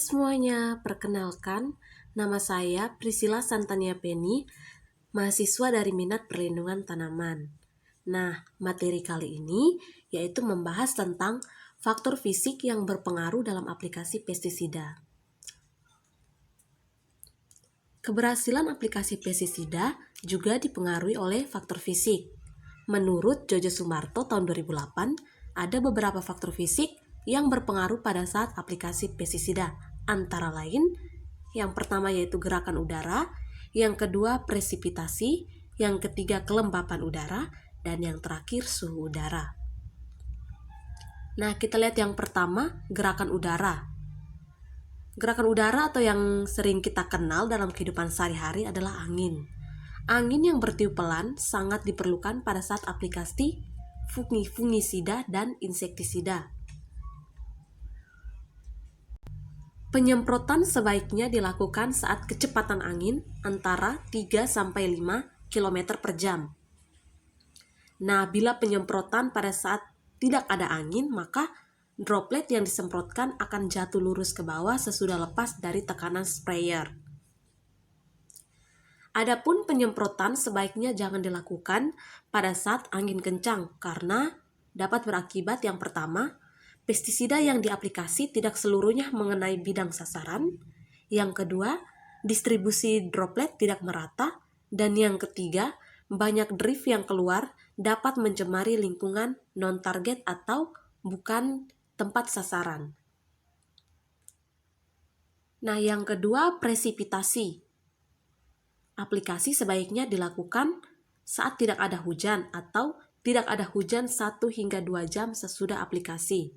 semuanya, perkenalkan, nama saya Priscilla Santania Penny, mahasiswa dari Minat Perlindungan Tanaman. Nah, materi kali ini yaitu membahas tentang faktor fisik yang berpengaruh dalam aplikasi pestisida. Keberhasilan aplikasi pestisida juga dipengaruhi oleh faktor fisik. Menurut Jojo Sumarto tahun 2008, ada beberapa faktor fisik yang berpengaruh pada saat aplikasi pestisida, antara lain yang pertama yaitu gerakan udara, yang kedua presipitasi, yang ketiga kelembapan udara, dan yang terakhir suhu udara. Nah, kita lihat yang pertama, gerakan udara. Gerakan udara atau yang sering kita kenal dalam kehidupan sehari-hari adalah angin. Angin yang bertiup pelan sangat diperlukan pada saat aplikasi fungisida dan insektisida. Penyemprotan sebaiknya dilakukan saat kecepatan angin antara 3-5 km per jam. Nah, bila penyemprotan pada saat tidak ada angin, maka droplet yang disemprotkan akan jatuh lurus ke bawah sesudah lepas dari tekanan sprayer. Adapun penyemprotan sebaiknya jangan dilakukan pada saat angin kencang karena dapat berakibat yang pertama, pestisida yang diaplikasi tidak seluruhnya mengenai bidang sasaran. Yang kedua, distribusi droplet tidak merata. Dan yang ketiga, banyak drift yang keluar dapat mencemari lingkungan non-target atau bukan tempat sasaran. Nah, yang kedua, presipitasi. Aplikasi sebaiknya dilakukan saat tidak ada hujan atau tidak ada hujan 1 hingga 2 jam sesudah aplikasi.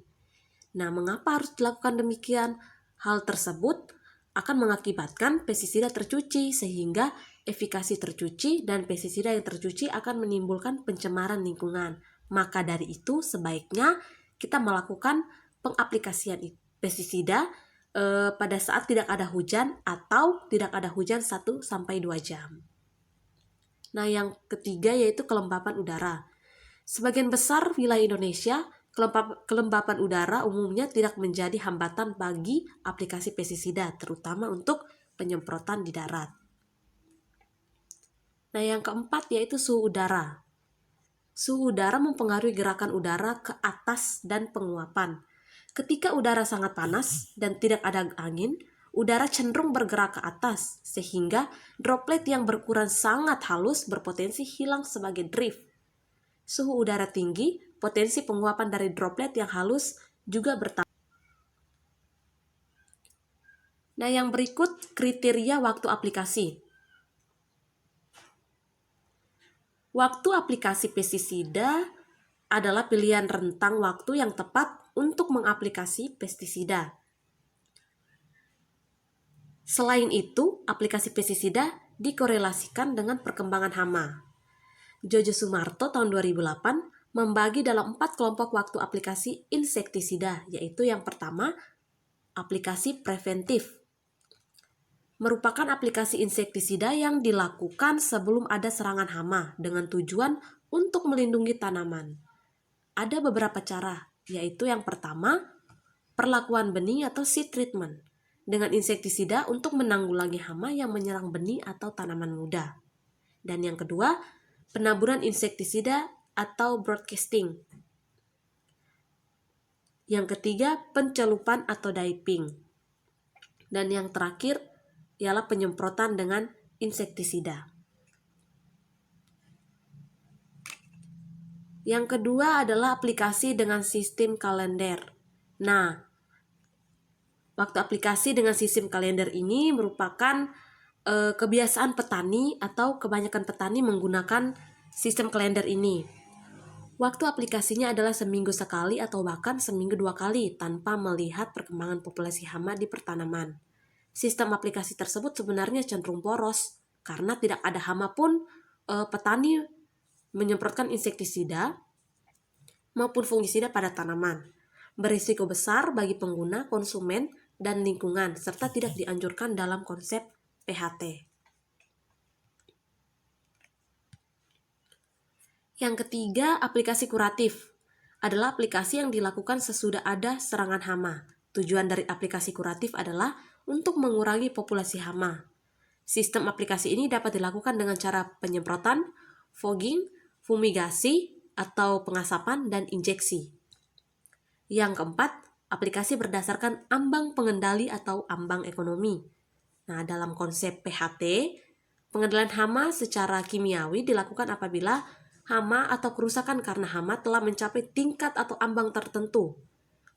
Nah, mengapa harus dilakukan demikian? Hal tersebut akan mengakibatkan pestisida tercuci sehingga efikasi tercuci dan pestisida yang tercuci akan menimbulkan pencemaran lingkungan. Maka dari itu sebaiknya kita melakukan pengaplikasian pestisida pada saat tidak ada hujan atau tidak ada hujan 1-2 jam. Nah, yang ketiga yaitu kelembapan udara. Sebagian besar wilayah Indonesia, kelembapan udara umumnya tidak menjadi hambatan bagi aplikasi pestisida, terutama untuk penyemprotan di darat. Nah, yang keempat yaitu suhu udara. Suhu udara mempengaruhi gerakan udara ke atas dan penguapan. Ketika udara sangat panas dan tidak ada angin, udara cenderung bergerak ke atas, sehingga droplet yang berukuran sangat halus berpotensi hilang sebagai drift. Suhu udara tinggi, potensi penguapan dari droplet yang halus juga bertambah. Nah, yang berikut kriteria waktu aplikasi. Waktu aplikasi pestisida adalah pilihan rentang waktu yang tepat untuk mengaplikasi pestisida. Selain itu, aplikasi pestisida dikorelasikan dengan perkembangan hama. Jojo Sumarto tahun 2008 membagi dalam 4 kelompok waktu aplikasi insektisida, yaitu yang pertama, aplikasi preventif. Merupakan aplikasi insektisida yang dilakukan sebelum ada serangan hama dengan tujuan untuk melindungi tanaman. Ada beberapa cara, yaitu yang pertama, perlakuan benih atau seed treatment dengan insektisida untuk menanggulangi hama yang menyerang benih atau tanaman muda. Dan yang kedua, penaburan insektisida atau broadcasting. Yang ketiga, pencelupan atau diping. Dan yang terakhir ialah penyemprotan dengan insektisida. Yang kedua adalah aplikasi dengan sistem kalender. Nah, waktu aplikasi dengan sistem kalender ini merupakan kebiasaan petani atau kebanyakan petani menggunakan sistem kalender ini. Waktu aplikasinya adalah seminggu sekali atau bahkan seminggu 2 kali tanpa melihat perkembangan populasi hama di pertanaman. Sistem aplikasi tersebut sebenarnya cenderung boros karena tidak ada hama pun petani menyemprotkan insektisida maupun fungisida pada tanaman. Berisiko besar bagi pengguna, konsumen, dan lingkungan, serta tidak dianjurkan dalam konsep PHT. Yang ketiga, aplikasi kuratif adalah aplikasi yang dilakukan sesudah ada serangan hama. Tujuan dari aplikasi kuratif adalah untuk mengurangi populasi hama. Sistem aplikasi ini dapat dilakukan dengan cara penyemprotan, fogging, fumigasi, atau pengasapan dan injeksi. Yang keempat, aplikasi berdasarkan ambang pengendali atau ambang ekonomi. Nah, dalam konsep PHT, pengendalian hama secara kimiawi dilakukan apabila hama atau kerusakan karena hama telah mencapai tingkat atau ambang tertentu.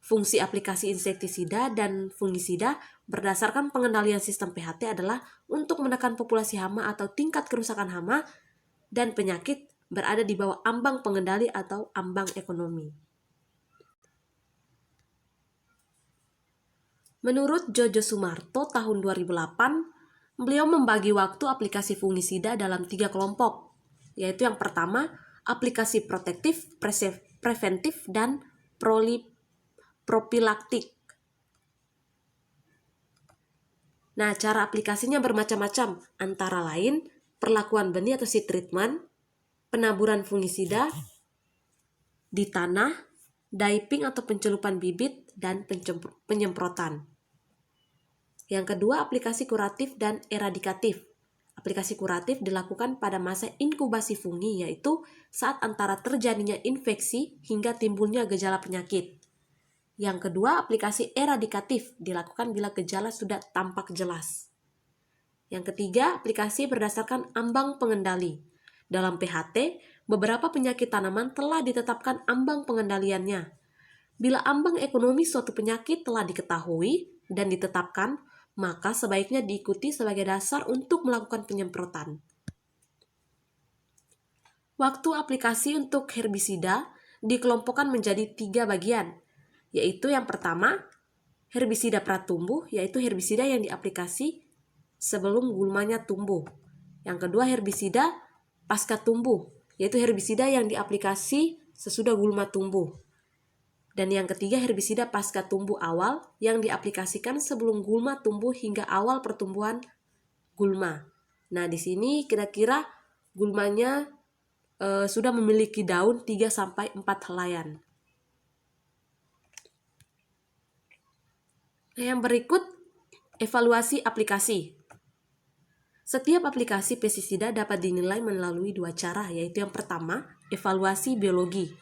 Fungsi aplikasi insektisida dan fungisida berdasarkan pengendalian sistem PHT adalah untuk menekan populasi hama atau tingkat kerusakan hama dan penyakit berada di bawah ambang pengendali atau ambang ekonomi. Menurut Jojo Sumarto tahun 2008, beliau membagi waktu aplikasi fungisida dalam 3 kelompok, yaitu yang pertama, aplikasi protektif, preventif, dan profilaktik. Nah, cara aplikasinya bermacam-macam, antara lain perlakuan benih atau seed treatment, penaburan fungisida di tanah, diping atau pencelupan bibit, dan penyemprotan. Yang kedua, aplikasi kuratif dan eradikatif. Aplikasi kuratif dilakukan pada masa inkubasi fungi, yaitu saat antara terjadinya infeksi hingga timbulnya gejala penyakit. Yang kedua, aplikasi eradikatif dilakukan bila gejala sudah tampak jelas. Yang ketiga, aplikasi berdasarkan ambang pengendali. Dalam PHT, beberapa penyakit tanaman telah ditetapkan ambang pengendaliannya. Bila ambang ekonomi suatu penyakit telah diketahui dan ditetapkan, maka sebaiknya diikuti sebagai dasar untuk melakukan penyemprotan. Waktu aplikasi untuk herbisida dikelompokkan menjadi 3 bagian, yaitu yang pertama, herbisida pratumbuh, yaitu herbisida yang diaplikasi sebelum gulmanya tumbuh. Yang kedua, herbisida pasca tumbuh, yaitu herbisida yang diaplikasi sesudah gulma tumbuh. Dan yang ketiga, herbisida pasca tumbuh awal yang diaplikasikan sebelum gulma tumbuh hingga awal pertumbuhan gulma. Nah, di sini kira-kira gulmanya sudah memiliki daun 3-4 helaian. Nah, yang berikut evaluasi aplikasi. Setiap aplikasi pestisida dapat dinilai melalui 2 cara, yaitu yang pertama, evaluasi biologi.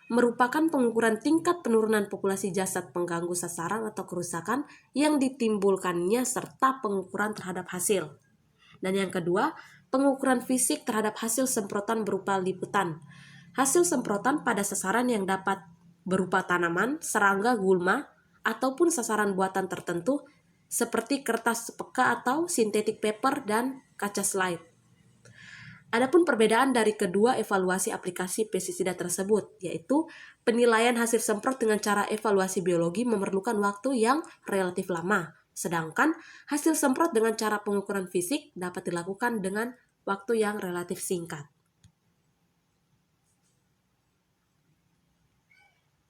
Merupakan pengukuran tingkat penurunan populasi jasad pengganggu sasaran atau kerusakan yang ditimbulkannya serta pengukuran terhadap hasil. Dan yang kedua, pengukuran fisik terhadap hasil semprotan berupa liputan. Hasil semprotan pada sasaran yang dapat berupa tanaman, serangga, gulma, ataupun sasaran buatan tertentu seperti kertas peka atau synthetic paper dan kaca slide. Adapun perbedaan dari kedua evaluasi aplikasi pestisida tersebut, yaitu penilaian hasil semprot dengan cara evaluasi biologi memerlukan waktu yang relatif lama, sedangkan hasil semprot dengan cara pengukuran fisik dapat dilakukan dengan waktu yang relatif singkat.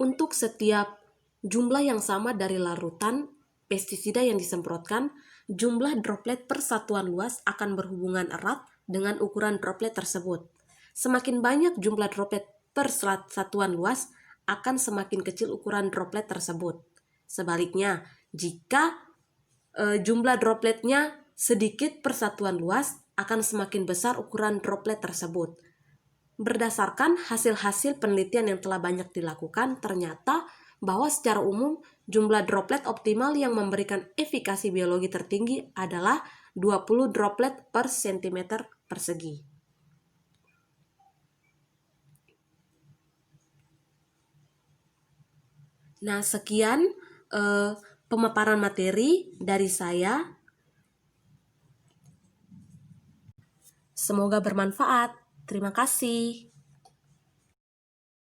Untuk setiap jumlah yang sama dari larutan pestisida yang disemprotkan, jumlah droplet per satuan luas akan berhubungan erat dengan ukuran droplet tersebut. Semakin banyak jumlah droplet per satuan luas, akan semakin kecil ukuran droplet tersebut. Sebaliknya, jika jumlah dropletnya sedikit per satuan luas, akan semakin besar ukuran droplet tersebut. Berdasarkan hasil-hasil penelitian yang telah banyak dilakukan, ternyata bahwa secara umum jumlah droplet optimal yang memberikan efikasi biologi tertinggi adalah 20 droplet per cm persegi. Nah, sekian pemaparan materi dari saya. Semoga bermanfaat. Terima kasih.